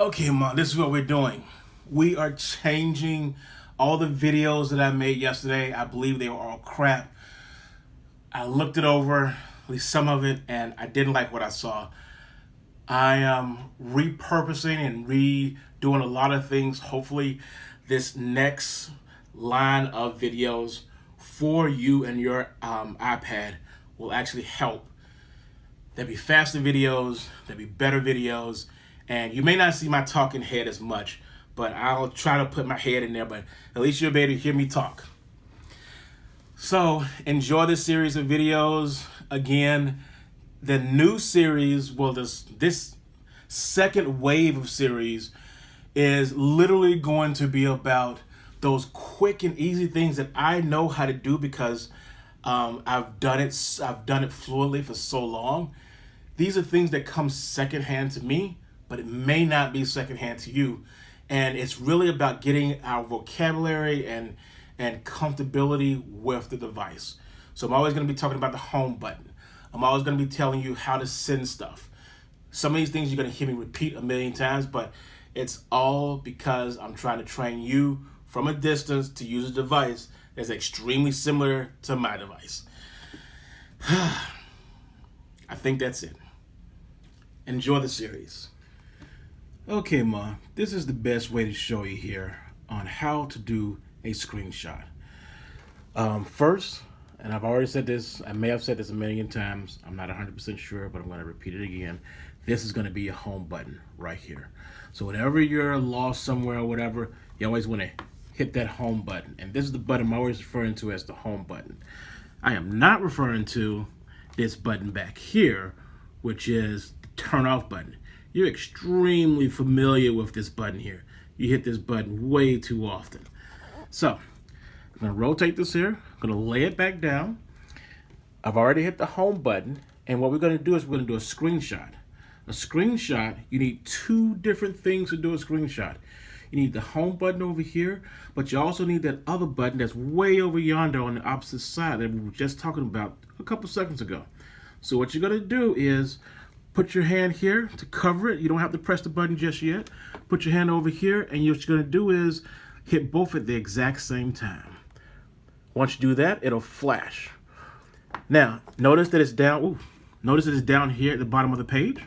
Okay, Mom, this is what we're doing. We are changing all the videos that I made yesterday. I believe they were all crap. I looked it over, at least some of it, and I didn't like what I saw. I am repurposing and redoing a lot of things. Hopefully, this next line of videos for you and your iPad will actually help. There'll be faster videos, there'll be better videos, and you may not see my talking head as much, but I'll try to put my head in there, but at least you'll be able to hear me talk. So enjoy this series of videos. Again, the new series, well, this second wave of series is literally going to be about those quick and easy things that I know how to do because I've done it fluently for so long. These are things that come secondhand to me, but it may not be secondhand to you. And it's really about getting our vocabulary and comfortability with the device. So I'm always going to be talking about the home button. I'm always going to be telling you how to send stuff. Some of these things you're going to hear me repeat a million times, but it's all because I'm trying to train you from a distance to use a device that's extremely similar to my device. I think that's it. Enjoy the series. Okay, Ma, this is the best way to show you here on how to do a screenshot. First, and I've already said this, I may have said this a million times, I'm not 100% sure, but I'm going to repeat it again. This is going to be your home button right here. So whenever you're lost somewhere or whatever, you always want to hit that home button. And this is the button I'm always referring to as the home button. I am not referring to this button back here, which is the turn off button. You're extremely familiar with this button here. You hit this button way too often. So I'm going to rotate this here. I'm going to lay it back down. I've already hit the home button. And what we're going to do is we're going to do a screenshot. A screenshot, you need two different things to do a screenshot. You need the home button over here, but you also need that other button that's way over yonder on the opposite side that we were just talking about a couple seconds ago. So what you're going to do is put your hand here to cover it. You don't have to press the button just yet. Put your hand over here, and what you're going to do is hit both at the exact same time. Once you do that, it'll flash. Now, notice that it's down. Notice that it's down here at the bottom of the page.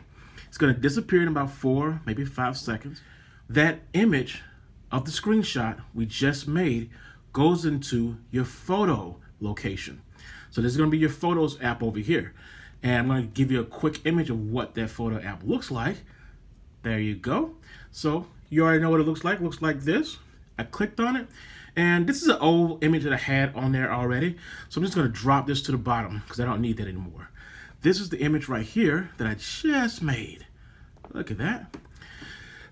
It's going to disappear in about 4, maybe 5 seconds. That image of the screenshot we just made goes into your photo location. So this is going to be your Photos app over here. And I'm going to give you a quick image of what that photo app looks like. There you go. So you already know what it looks like. It looks like this. I clicked on it. And this is an old image that I had on there already. So I'm just going to drop this to the bottom because I don't need that anymore. This is the image right here that I just made. Look at that.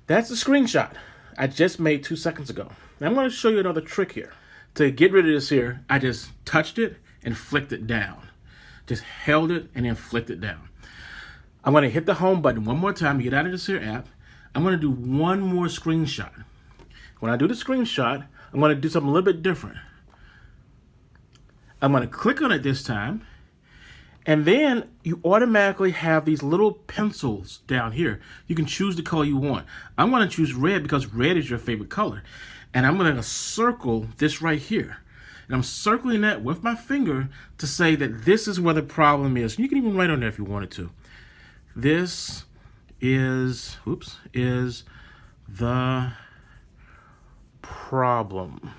That's the screenshot I just made 2 seconds ago. Now I'm going to show you another trick here. To get rid of this here, I just touched it and flicked it down. Just held it and then flicked it down. I'm going to hit the home button one more time to get out of this here app. I'm going to do one more screenshot. When I do the screenshot, I'm going to do something a little bit different. I'm going to click on it this time. And then you automatically have these little pencils down here. You can choose the color you want. I'm going to choose red because red is your favorite color. And I'm going to circle this right here. And I'm circling that with my finger to say that this is where the problem is. You can even write on there if you wanted to. This is the problem.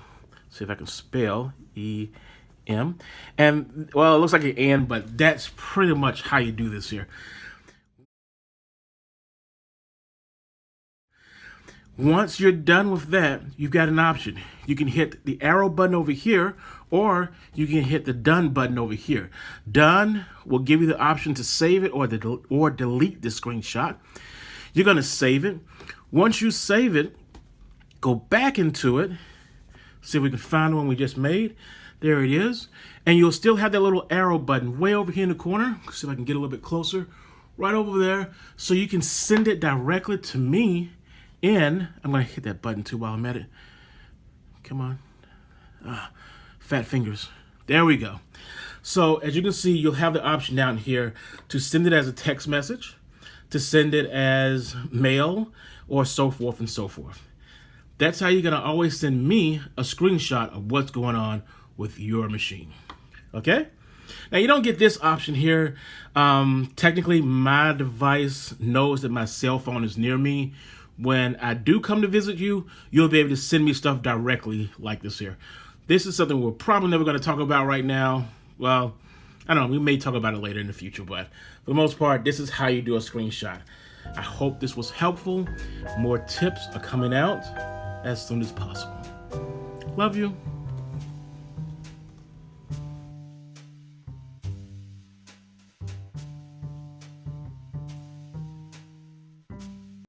See if I can spell E-M. And, well, it looks like an N, but that's pretty much how you do this here. Once you're done with that, you've got an option. You can hit the arrow button over here, or you can hit the done button over here. Done will give you the option to save it or delete the screenshot. You're going to save it. Once you save it, go back into it. See if we can find the one we just made. There it is. And you'll still have that little arrow button way over here in the corner. See if I can get a little bit closer. Right over there. So you can send it directly to me. And I'm going to hit that button too while I'm at it. Come on. Fat fingers. There we go. So as you can see, you'll have the option down here to send it as a text message, to send it as mail or so forth and so forth. That's how you're going to always send me a screenshot of what's going on with your machine. Okay? Now, you don't get this option here. Technically, my device knows that my cell phone is near me. When I do come to visit you, you'll be able to send me stuff directly like this here. This is something we're probably never going to talk about right now. Well, I don't know. We may talk about it later in the future, but for the most part, this is how you do a screenshot. I hope this was helpful. More tips are coming out as soon as possible. Love you.